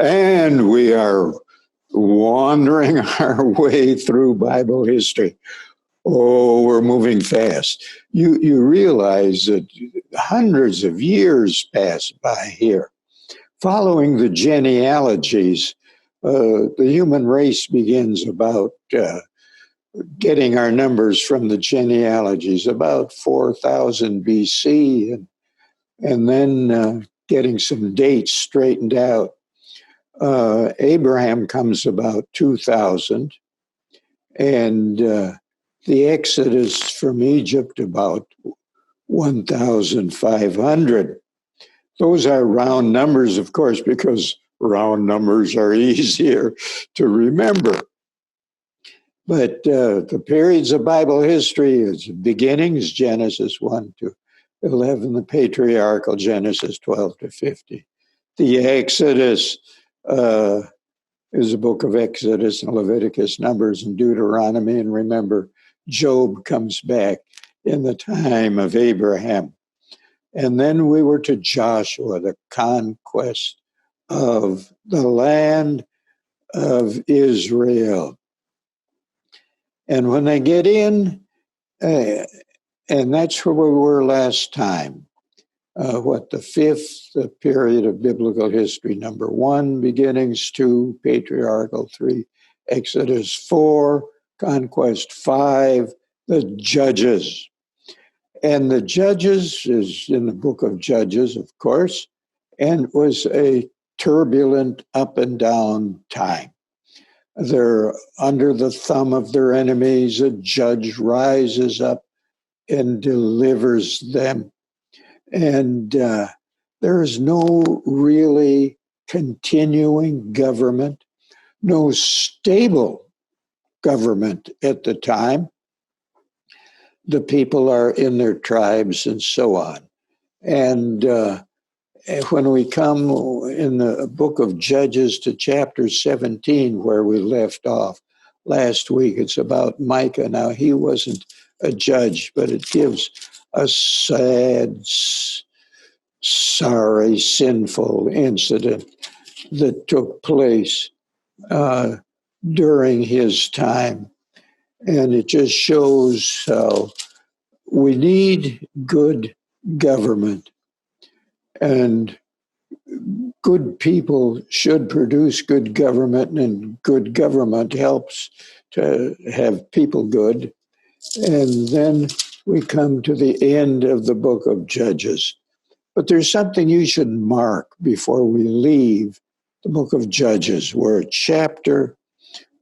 And we are wandering our way through Bible history. Oh, we're moving fast. You realize that hundreds of years pass by here. Following the genealogies, the human race begins about getting our numbers from the genealogies about 4000 BC, and then getting some dates straightened out. Abraham comes about 2000, and the Exodus from Egypt about 1500. Those are round numbers, of course, because round numbers are easier to remember. But the periods of Bible history is beginnings, Genesis 1 to 11, the patriarchal Genesis 12 to 50. The Exodus is the book of Exodus and Leviticus, Numbers, and Deuteronomy. And remember, Job comes back in the time of Abraham. And then we were to Joshua, the conquest of the land of Israel. And when they get in, and that's where we were last time, the fifth period of biblical history, number 1, beginnings 2, patriarchal 3, Exodus 4, conquest 5, the Judges. And the Judges is in the book of Judges, of course, and was a turbulent up and down time. They're under the thumb of their enemies. A judge rises up and delivers them. And there is no really continuing government, no stable government at the time. The people are in their tribes and so on. And when we come in the book of Judges to chapter 17, where we left off last week, it's about Micah. Now, he wasn't a judge, but it gives a sad, sorry, sinful incident that took place during his time. And it just shows how we need good government. And good people should produce good government, and good government helps to have people good. And then we come to the end of the book of Judges. But there's something you should mark before we leave the book of Judges. We're at chapter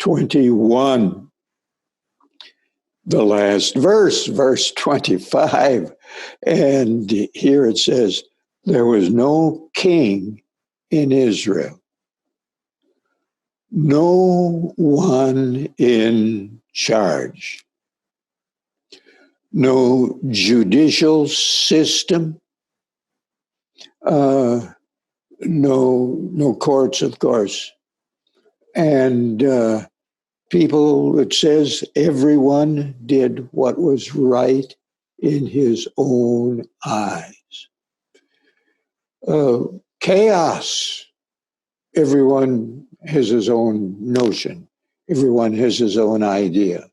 21, the last verse, verse 25. And here it says, there was no king in Israel, no one in charge, no judicial system, no courts, of course. And people, it says, everyone did what was right in his own eyes. Chaos. Everyone has his own notion. Everyone has his own idea.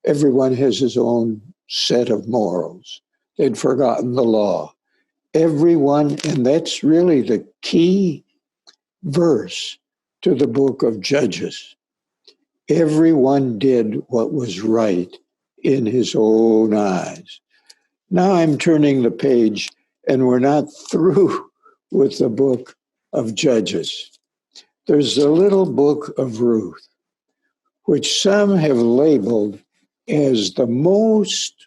Everyone has his own set of morals. They'd forgotten the law. Everyone, and that's really the key verse to the book of Judges. Everyone did what was right in his own eyes. Now I'm turning the page, and we're not through with the book of Judges. There's the little book of Ruth, which some have labeled as the most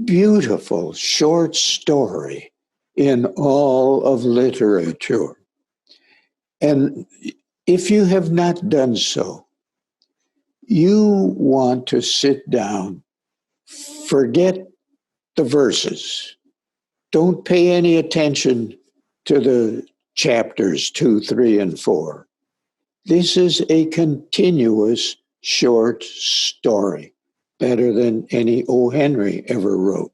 beautiful short story in all of literature. And if you have not done so, you want to sit down, forget the verses. Don't pay any attention to the chapters 2, 3, and 4. This is a continuous short story, better than any O. Henry ever wrote.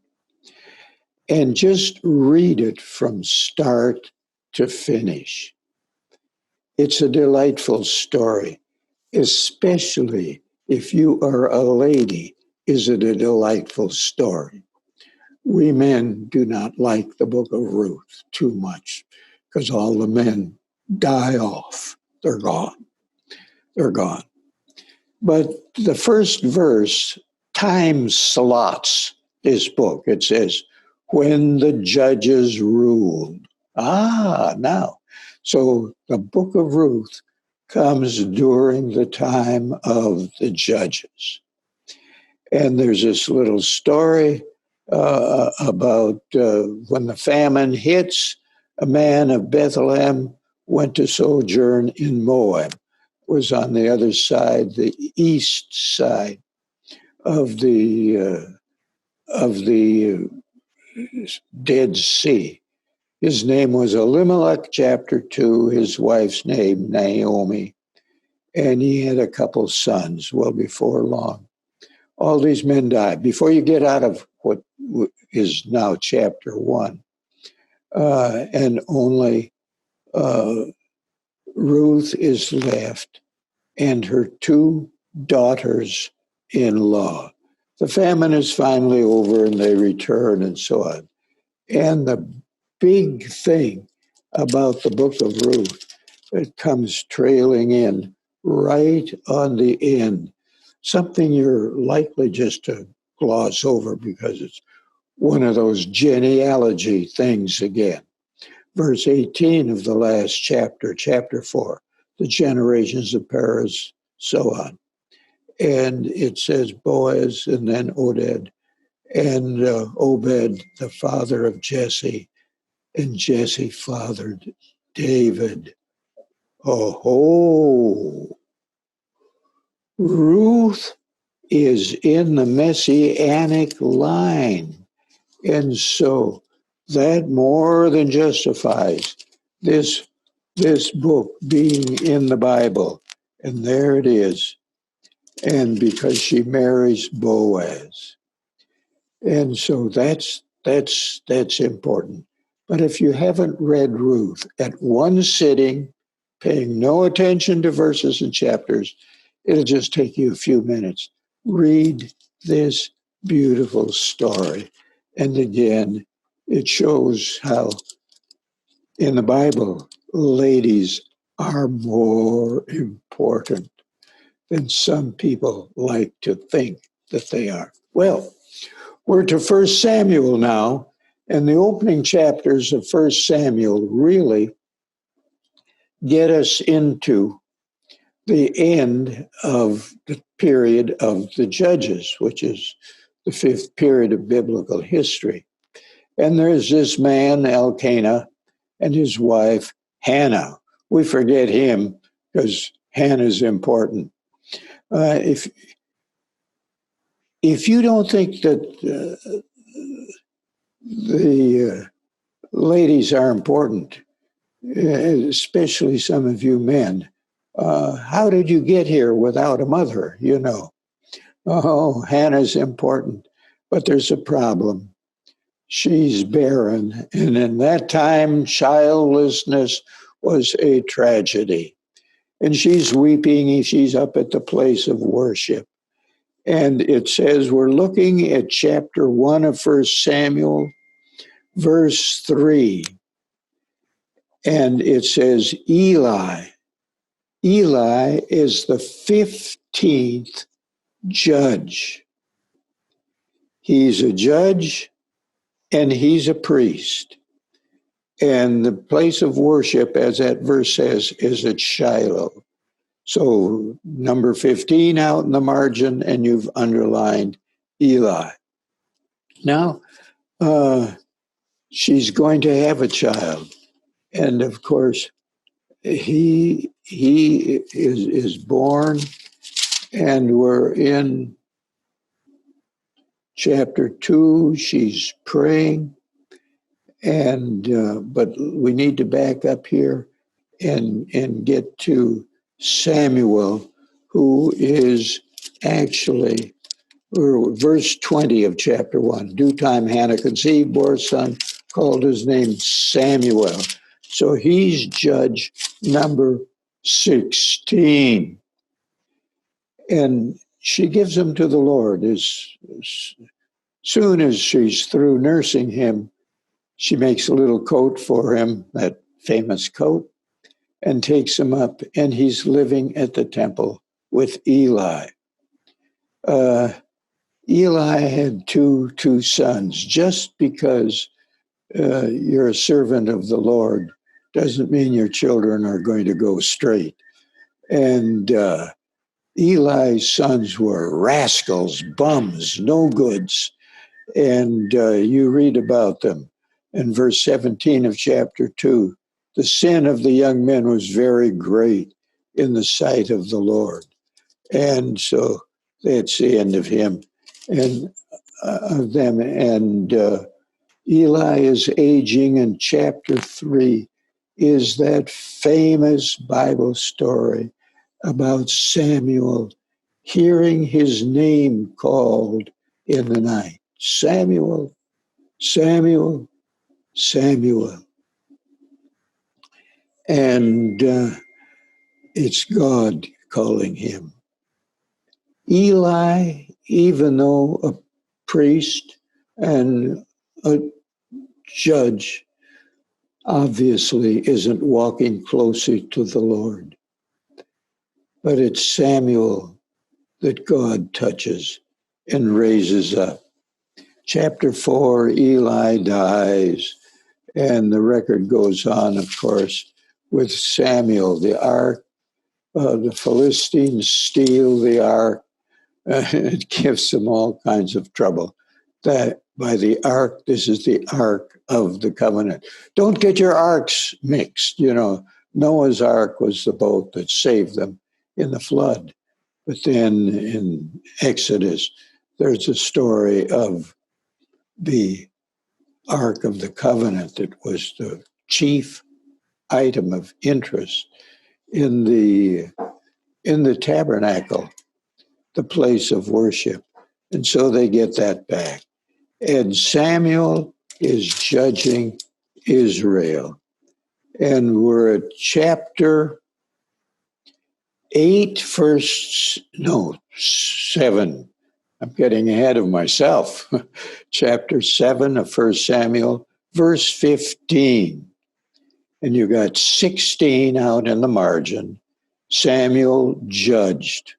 And just read it from start to finish. It's a delightful story, especially if you are a lady. Is it a delightful story? We men do not like the book of Ruth too much because all the men die off. They're gone. They're gone. But the first verse time slots this book. It says, when the judges ruled. Now. So the book of Ruth comes during the time of the judges. And there's this little story about when the famine hits, a man of Bethlehem went to sojourn in Moab. Was on the other side, the east side of the Dead Sea. His name was Elimelech, chapter 2. His wife's name Naomi, and he had a couple sons. Well, before long, all these men died. Before you get out of what is now chapter 1, and only Ruth is left and her 2 daughters-in-law. The famine is finally over and they return and so on. And the big thing about the book of Ruth, it comes trailing in right on the end, something you're likely just to gloss over because it's one of those genealogy things again. Verse 18 of the last chapter, chapter 4, the generations of Perez, so on. And it says Boaz and then Obed, and Obed, the father of Jesse, and Jesse fathered David. Oh, Ruth is in the messianic line. And so that more than justifies this book being in the Bible. And there it is. And because she marries Boaz. And so that's important. But if you haven't read Ruth at one sitting, paying no attention to verses and chapters, it'll just take you a few minutes. Read this beautiful story. And again, it shows how in the Bible, ladies are more important than some people like to think that they are. Well, we're to 1 Samuel now, and the opening chapters of 1 Samuel really get us into the end of the period of the Judges, which is the 5th period of biblical history. And there's this man, Elkanah, and his wife, Hannah. We forget him because Hannah's important. If you don't think that the ladies are important, especially some of you men, how did you get here without a mother? You know, oh, Hannah's important, but there's a problem. She's barren, and in that time, childlessness was a tragedy. And she's weeping, she's up at the place of worship. And it says, we're looking at chapter 1 of 1 Samuel, verse 3. And it says, Eli is the 15th judge. He's a judge and he's a priest. And the place of worship, as that verse says, is at Shiloh. So number 15 out in the margin, and you've underlined Eli. Now, she's going to have a child. And of course, he is born, and we're in chapter 2. She's praying, and but we need to back up here and get to Samuel, who is actually verse 20 of chapter 1. Due time Hannah conceived, bore a son, called his name Samuel. So he's judge number 16. And she gives him to the Lord. As soon as she's through nursing him, she makes a little coat for him, that famous coat, and takes him up, and he's living at the temple with Eli. Eli had two sons. Just because you're a servant of the Lord doesn't mean your children are going to go straight. And Eli's sons were rascals, bums, no goods. And you read about them in verse 17 of chapter 2. The sin of the young men was very great in the sight of the Lord. And so that's the end of him and of them. And Eli is aging, and chapter 3 is that famous Bible story about Samuel hearing his name called in the night. Samuel, Samuel, Samuel. And it's God calling him. Eli, even though a priest and a judge, obviously isn't walking closely to the Lord. But it's Samuel that God touches and raises up. Chapter 4, Eli dies, and the record goes on, of course, with Samuel. The ark, the Philistines steal the ark. It gives them all kinds of trouble. That by the ark, this is the ark of the covenant. Don't get your arks mixed. You know, Noah's ark was the boat that saved them in the flood. But then in Exodus, there's a story of the Ark of the Covenant that was the chief item of interest in the tabernacle, the place of worship. And so they get that back. And Samuel is judging Israel. And we're at chapter 7. I'm getting ahead of myself. Chapter 7 of 1 Samuel, verse 15. And you got 16 out in the margin. Samuel judged.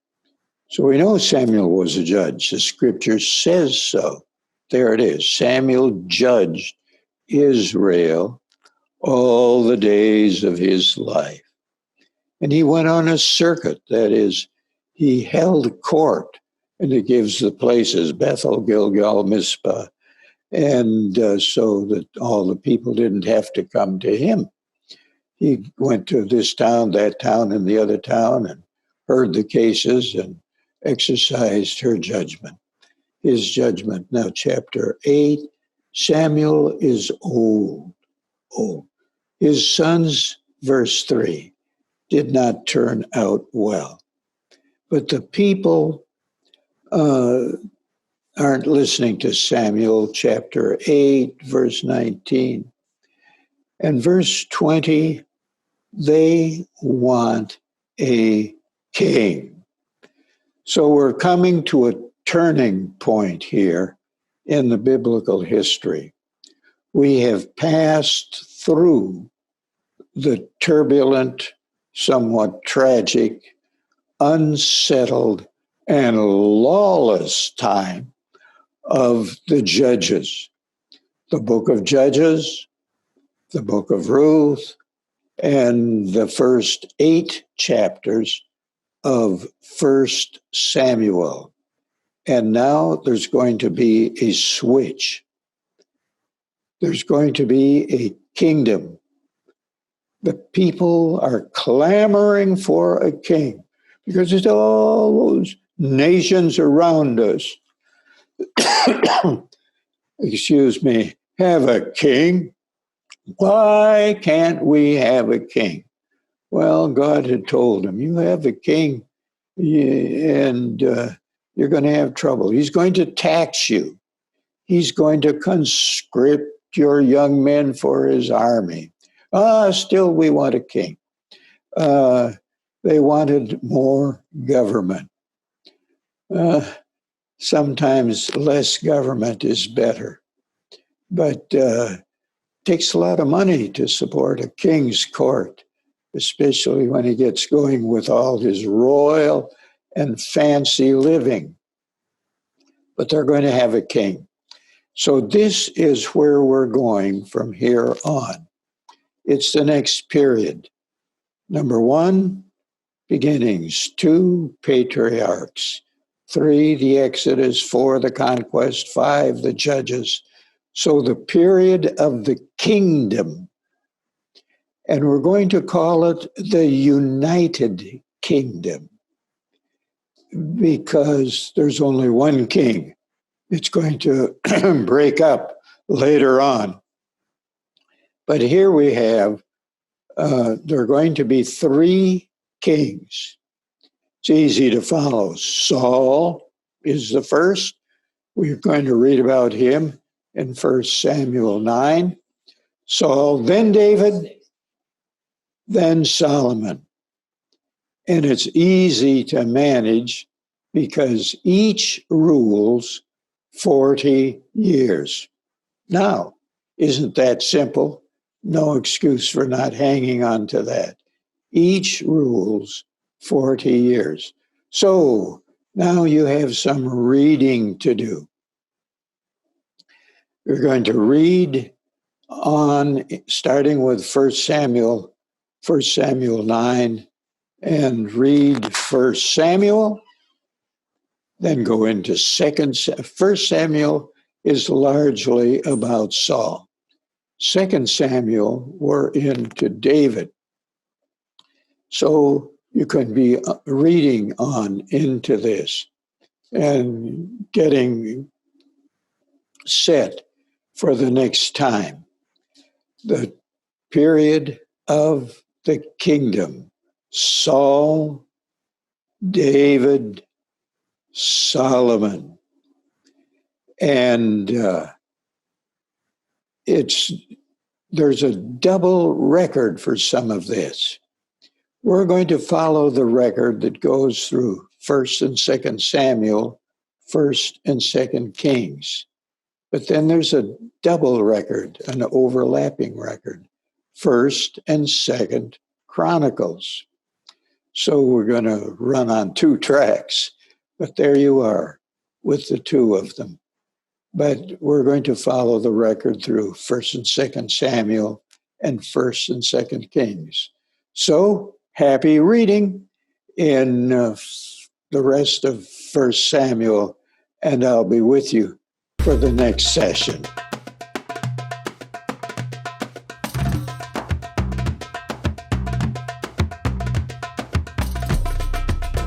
So we know Samuel was a judge. The scripture says so. There it is. Samuel judged Israel all the days of his life. And he went on a circuit. That is, he held court. And it gives the places Bethel, Gilgal, Mizpah. And so that all the people didn't have to come to him. He went to this town, that town, and the other town and heard the cases and exercised his judgment. Now, chapter 8, Samuel is old. His sons, verse 3, did not turn out well. But the people aren't listening to Samuel, chapter 8, verse 19. And verse 20, they want a king. So we're coming to a turning point here in the biblical history. We have passed through the turbulent, somewhat tragic, unsettled, and lawless time of the Judges. The book of Judges, the book of Ruth, and the first 8 chapters of 1 Samuel. And now there's going to be a switch. There's going to be a kingdom. The people are clamoring for a king because it's all those nations around us, excuse me, have a king. Why can't we have a king? Well, God had told him, you have a king and you're going to have trouble. He's going to tax you. He's going to conscript your young men for his army. Still we want a king. They wanted more government. Sometimes less government is better, but it takes a lot of money to support a king's court, especially when he gets going with all his royal and fancy living. But they're going to have a king. So this is where we're going from here on. It's the next period. Number 1, beginnings. 2, patriarchs. 3, the Exodus. 4, the conquest. 5, the judges. So the period of the kingdom. And we're going to call it the United Kingdom because there's only one king. It's going to break up later on. But here we have, there are going to be 3 kings. It's easy to follow. Saul is the first. We're going to read about him in 1 Samuel 9. Saul, then David, then Solomon. And it's easy to manage because each rules 40 years. Now, isn't that simple? No excuse for not hanging on to that. Each rules 40 years. So now you have some reading to do. We're going to read on, starting with 1 Samuel 9, and read 1 Samuel, then go into 1 Samuel is largely about Saul. 2 Samuel, we're into David. So you can be reading on into this and getting set for the next time. The period of the kingdom. Saul, David, Solomon. And there's a double record for some of this. We're going to follow the record that goes through 1st and 2nd Samuel, 1st and 2nd Kings. But then there's a double record, an overlapping record, 1st and 2nd Chronicles. So we're going to run on 2 tracks, but there you are with the 2 of them. But we're going to follow the record through 1st and 2nd Samuel and 1st and 2nd Kings. So happy reading in the rest of 1 Samuel, and I'll be with you for the next session.